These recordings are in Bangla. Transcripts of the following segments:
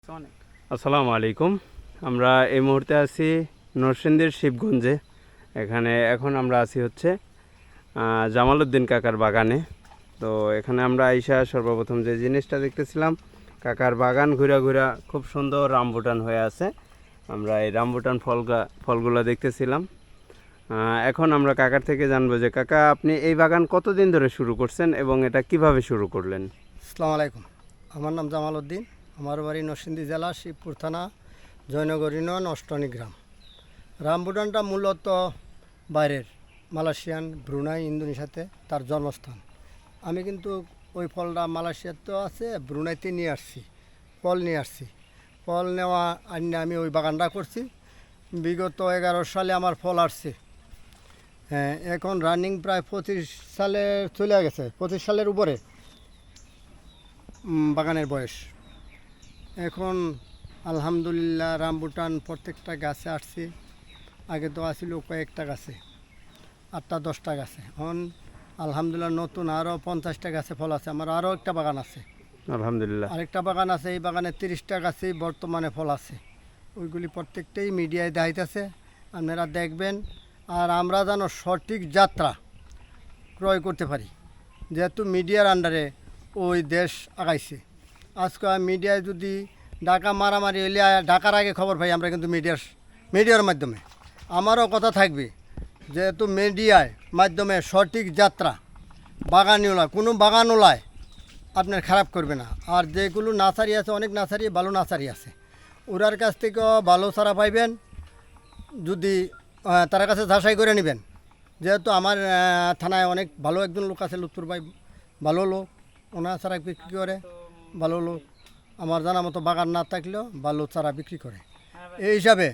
আসসালামু আলাইকুম। আমরা এই মুহূর্তে আছি নরসিংদীর শিবগঞ্জে। এখন আমরা আছি হচ্ছে জামালউদ্দিন কাকার বাগানে। তো এখানে আমরা আইসা সর্বপ্রথম যে জিনিসটা দেখতেছিলাম, কাকার বাগান ঘুরা ঘুরা খুব সুন্দর রামবুটান হয়ে আছে। আমরা এই রামবুটান ফলগুলো দেখতেছিলাম। এখন আমরা কাকার থেকে জানবো যে কাকা, আপনি এই বাগান কতদিন ধরে শুরু করছেন এবং এটা কিভাবে শুরু করলেন? আসসালামু আলাইকুম। আমার নাম জামালউদ্দিন। আমার বাড়ি নরসিংদী জেলা শিবপুর থানা জয়নগর ইউনিয়ন অষ্টনী গ্রাম। রামবুটানটা মূলত বাইরের মালয়েশিয়ান, ব্রুনাই, ইন্দোনেশিয়াতে তার জন্মস্থান। আমি কিন্তু ওই ফলটা মালয়েশিয়াতেও আছে, ব্রুনাইতে নিয়ে আসছি, ফল নিয়ে আসছি। ফল নেওয়া আনিয়ে আমি ওই বাগানটা করছি। বিগত 11 সালে আমার ফল আসছে। হ্যাঁ, এখন রানিং প্রায় 25 সালে চলে গেছে, 25 সালের উপরে বাগানের বয়স। এখন আলহামদুলিল্লাহ রামবুটান প্রত্যেকটা গাছে আসছে। আগে তো আসছিল কয়েকটা গাছে, 8টা 10টা গাছে। এখন আলহামদুলিল্লাহ নতুন আরও 50টা গাছে ফল আছে। আমার আরও একটা বাগান আছে, আলহামদুলিল্লাহ। আরেকটা বাগান আছে। এই বাগানে 30টা গাছেই বর্তমানে ফল আছে। ওইগুলি প্রত্যেকটাই মিডিয়ায় দেখাইতেছে, আপনারা দেখবেন। আর আমরা যেন সঠিক যাত্রা ক্রয় করতে পারি, যেহেতু মিডিয়ার আন্ডারে ওই দেশ আগাইছে। আজকে মিডিয়ায় যদি ঢাকা মারামারি হইলে ঢাকার আগে খবর পাই আমরা, কিন্তু মিডিয়ার মাধ্যমে। আমারও কথা থাকবে, যেহেতু মিডিয়ার মাধ্যমে সঠিক যাত্রা বাগানিওলা, কোনো বাগানওলায় আপনার খারাপ করবে না। আর যেগুলো নার্সারি আছে, অনেক নার্সারি ভালো নার্সারি আছে, ওরার কাছ থেকেও ভালো চারা পাইবেন যদি তার কাছে যাচাই করে নেবেন। যেহেতু আমার থানায় অনেক ভালো একজন লোক আছে, লুৎফর ভাই, ভালো লোক, ওনার চারা বিক্রি করে ভালো লোক। আমার জানা মতো বাগান না থাকলেও ভালো চারা বিক্রি করে। এই হিসাবে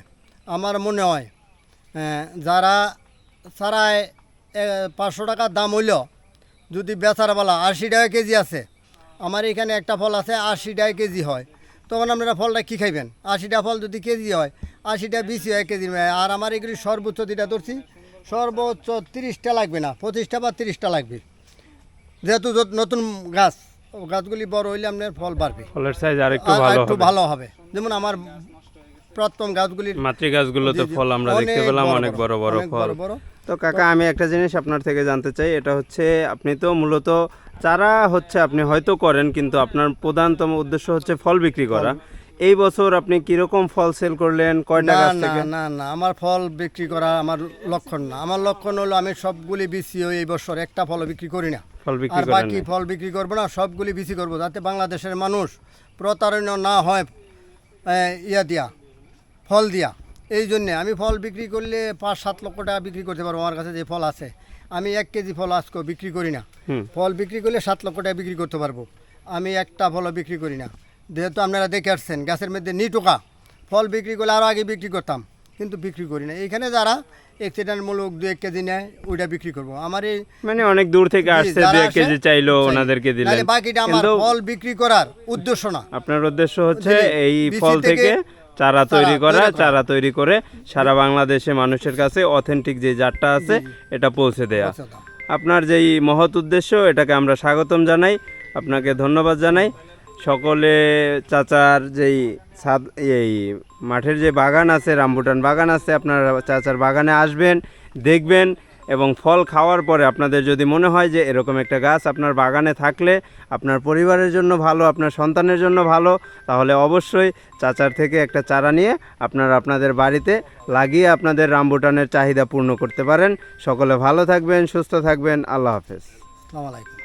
আমার মনে হয় যারা চারায় 500 টাকার দাম হইল, যদি বেচারবেলা 80 টাকা কেজি আছে, আমার এখানে একটা ফল আছে 80 টাকা কেজি হয়, তখন আপনারা ফলটা কী খাইবেন? 80টা ফল যদি কেজি হয়, 80টা 20 হয় কেজি। আর আমার এগুলি সর্বোচ্চ যেটা ধরছি, সর্বোচ্চ 30টা লাগবে না, 25টা বা 30টা লাগবে। যেহেতু নতুন গাছগুলি বড় হইলে আপনার ফল বাড়বে, ফলের সাইজ আর একটু ভালো হবে। যেমন আমার প্রথম গাছগুলির মাতৃ গাছগুলোতে ফল আমরা দেখতে পেলাম অনেক বড় বড় ফল। তো কাকা, আমি একটা জিনিস আপনার থেকে জানতে চাই, এটা হচ্ছে আপনি তো মূলত চারা আপনি হয়তো করেন, কিন্তু আপনার প্রধানতম উদ্দেশ্য হচ্ছে ফল বিক্রি করা। এই বছর আপনি কিরকম ফল সেল করলেন, কয়টা গাছ থেকে? না, আমার ফল বিক্রি করা আমার লক্ষণ না। আমার লক্ষণ হলো আমি সবগুলি বিসি এই বছর একটা ফল বিক্রি করি না, আর বাকি ফল বিক্রি করবো না, সবগুলি বিসি করবো, যাতে বাংলাদেশের মানুষ প্রতারণা না হয় ফল দিয়া। এই জন্যে আমি ফল বিক্রি করলে 5-7 লক্ষ টাকা বিক্রি করতে পারবো। আমার কাছে যে ফল আছে, আমি 1 কেজি ফল আজকে বিক্রি করি না। ফল বিক্রি করলে 7 লক্ষ টাকা বিক্রি করতে পারবো। আমি একটা ফলও বিক্রি করি না, যেহেতু আপনারা দেখে আসছেন গাছের মধ্যে নিটোকা। ফল বিক্রি করলে আরও আগে বিক্রি করতাম, কিন্তু বিক্রি করি না। এইখানে যারা এক্সিডেন্টমূলক 2-1 কেজি নেয়, ওইটা বিক্রি করবো। আমার এই মানে অনেক দূর থেকে আসছে, 2-1 কেজি চাইলো, ওনাদেরকে দিলেন। বাকিটা আমার ফল বিক্রি করার উদ্দেশ্য না। আপনার উদ্দেশ্য হচ্ছে এই ফল থেকে চারা তৈরি করে সারা বাংলাদেশে মানুষের কাছে অথেন্টিক যে জাতটা আছে এটা পৌঁছে দেয়া। আপনার যেই মহৎ উদ্দেশ্য, এটাকে আমরা স্বাগতম জানাই, আপনাকে ধন্যবাদ জানাই। সকলে চাচার যেই এই মাঠের যে বাগান আছে, রামবুটান বাগান আছে, আপনারা চাচার বাগানে আসবেন, দেখবেন, এবং ফল খাওয়ার পরে আপনাদের যদি মনে হয় যে এরকম একটা গাছ আপনার বাগানে থাকলে আপনার পরিবারের জন্য ভালো, আপনার সন্তানের জন্য ভালো, তাহলে অবশ্যই চাচার থেকে একটা চারা নিয়ে আপনারা আপনাদের বাড়িতে লাগিয়ে আপনাদের রামবুটানের চাহিদা পূর্ণ করতে পারেন। সকলে ভালো থাকবেন, সুস্থ থাকবেন। আল্লাহ হাফেজ। আসসালামু আলাইকুম।